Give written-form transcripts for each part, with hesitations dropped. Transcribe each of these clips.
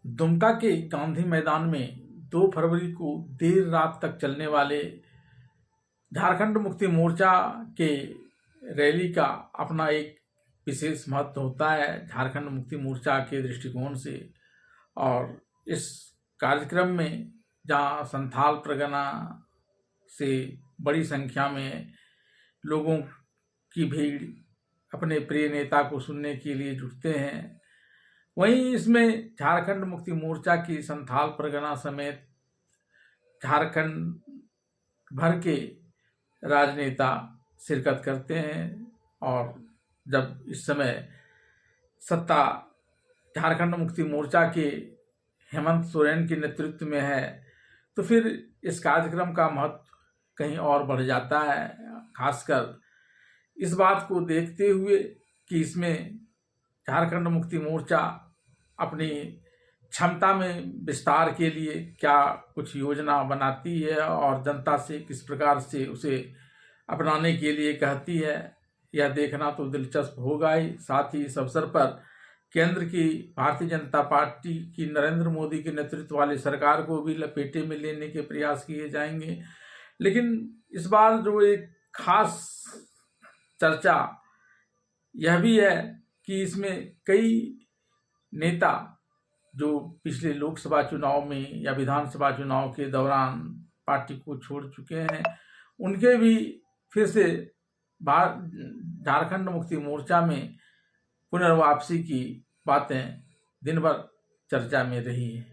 दुमका के गांधी मैदान में 2 फरवरी को देर रात तक चलने वाले झारखंड मुक्ति मोर्चा के रैली का अपना एक विशेष महत्व होता है झारखंड मुक्ति मोर्चा के दृष्टिकोण से। और इस कार्यक्रम में जहां संथाल परगना से बड़ी संख्या में लोगों की भीड़ अपने प्रिय नेता को सुनने के लिए जुटते हैं, वहीं इसमें झारखंड मुक्ति मोर्चा की संथाल परगना समेत झारखंड भर के राजनेता शिरकत करते हैं। और जब इस समय सत्ता झारखंड मुक्ति मोर्चा के हेमंत सोरेन के नेतृत्व में है, तो फिर इस कार्यक्रम का महत्व कहीं और बढ़ जाता है। खासकर इस बात को देखते हुए कि इसमें झारखंड मुक्ति मोर्चा अपनी क्षमता में विस्तार के लिए क्या कुछ योजना बनाती है और जनता से किस प्रकार से उसे अपनाने के लिए कहती है, यह देखना तो दिलचस्प होगा ही। साथ ही इस अवसर पर केंद्र की भारतीय जनता पार्टी की नरेंद्र मोदी के नेतृत्व वाली सरकार को भी लपेटे में लेने के प्रयास किए जाएंगे। लेकिन इस बार जो एक खास चर्चा यह भी है कि इसमें कई नेता जो पिछले लोकसभा चुनाव में या विधानसभा चुनाव के दौरान पार्टी को छोड़ चुके हैं, उनके भी फिर से झारखंड मुक्ति मोर्चा में पुनर्वापसी की बातें दिन भर चर्चा में रही है।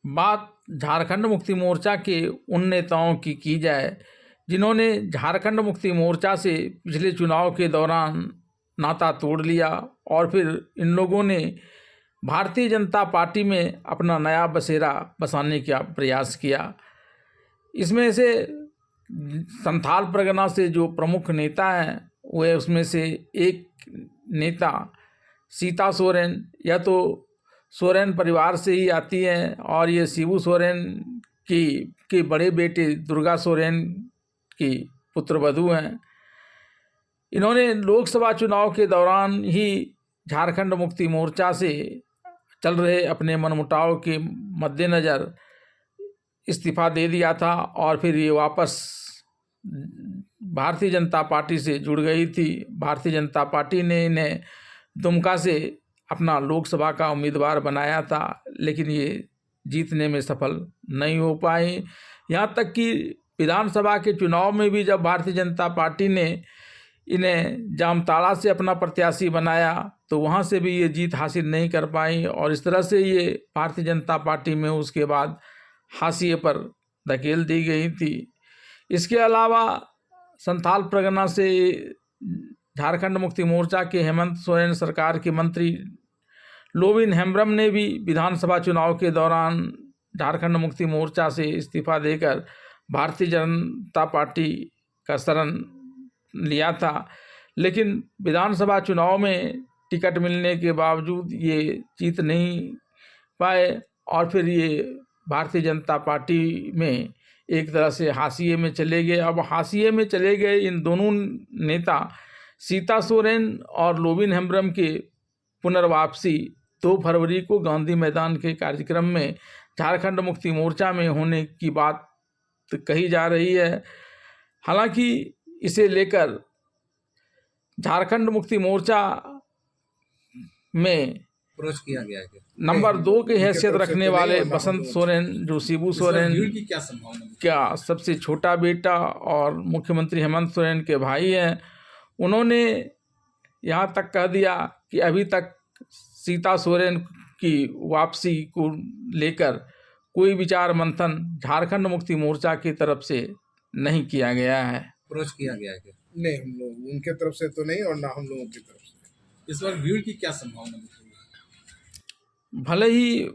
बात झारखंड मुक्ति मोर्चा के उन नेताओं की जाए जिन्होंने झारखंड मुक्ति मोर्चा से पिछले चुनाव के दौरान नाता तोड़ लिया और फिर इन लोगों ने भारतीय जनता पार्टी में अपना नया बसेरा बसाने का प्रयास किया। इसमें से संथाल परगना से जो प्रमुख नेता हैं वे उसमें से एक नेता सीता सोरेन, या तो सोरेन परिवार से ही आती हैं और ये शिबू सोरेन के बड़े बेटे दुर्गा सोरेन की पुत्रवधू हैं। इन्होंने लोकसभा चुनाव के दौरान ही झारखंड मुक्ति मोर्चा से चल रहे अपने मनमुटाव के मद्देनज़र इस्तीफा दे दिया था और फिर ये वापस भारतीय जनता पार्टी से जुड़ गई थी। भारतीय जनता पार्टी ने इन्हें दुमका से अपना लोकसभा का उम्मीदवार बनाया था, लेकिन ये जीतने में सफल नहीं हो पाई। यहाँ तक कि विधानसभा के चुनाव में भी जब भारतीय जनता पार्टी ने इन्हें जामताड़ा से अपना प्रत्याशी बनाया तो वहाँ से भी ये जीत हासिल नहीं कर पाई और इस तरह से ये भारतीय जनता पार्टी में उसके बाद हाशिए पर धकेल दी गई थी। इसके अलावा संथाल परगना से झारखंड मुक्ति मोर्चा के हेमंत सोरेन सरकार के मंत्री लोविन हेम्ब्रम ने भी विधानसभा चुनाव के दौरान झारखंड मुक्ति मोर्चा से इस्तीफा देकर भारतीय जनता पार्टी का शरण लिया था, लेकिन विधानसभा चुनाव में टिकट मिलने के बावजूद ये जीत नहीं पाए और फिर ये भारतीय जनता पार्टी में एक तरह से हाशिए में चले गए। अब हाशिए में चले गए इन दोनों नेता सीता सोरेन और लोविन हेम्ब्रम के पुनर्वापसी 2 फरवरी को गांधी मैदान के कार्यक्रम में झारखंड मुक्ति मोर्चा में होने की बात कही जा रही है। हालांकि इसे लेकर झारखंड मुक्ति मोर्चा में अप्रोच किया गया है। नंबर 2 की हैसियत रखने वाले बसंत सोरेन, जो शिबू सोरेन की क्या संभावना का सबसे छोटा बेटा और मुख्यमंत्री हेमंत सोरेन के भाई हैं, उन्होंने यहाँ तक कह दिया कि अभी तक सीता सोरेन की वापसी को लेकर कोई विचार मंथन झारखंड मुक्ति मोर्चा की तरफ से नहीं किया गया है। अप्रोच किया गया है? नहीं, हम लोग उनके तरफ से तो नहीं और ना हम लोगों की तरफ से। इस बार भीड़ की क्या संभावना है? भले ही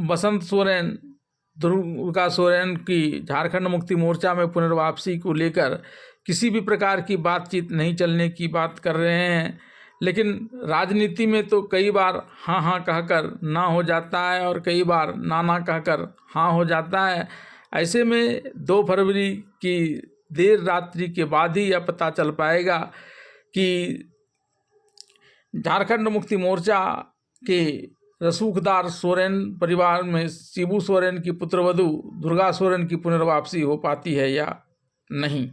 बसंत सोरेन, दुर्गा सोरेन की झारखंड मुक्ति मोर्चा में पुनर्वापसी को लेकर किसी भी प्रकार की बातचीत नहीं चलने की बात कर रहे हैं, लेकिन राजनीति में तो कई बार हाँ हाँ कहकर ना हो जाता है और कई बार ना ना कहकर हाँ हो जाता है। ऐसे में 2 फरवरी की देर रात्रि के बाद ही यह पता चल पाएगा कि झारखंड मुक्ति मोर्चा के रसूखदार सोरेन परिवार में शिबू सोरेन की पुत्रवधू दुर्गा सोरेन की पुनर्वापसी हो पाती है या नहीं।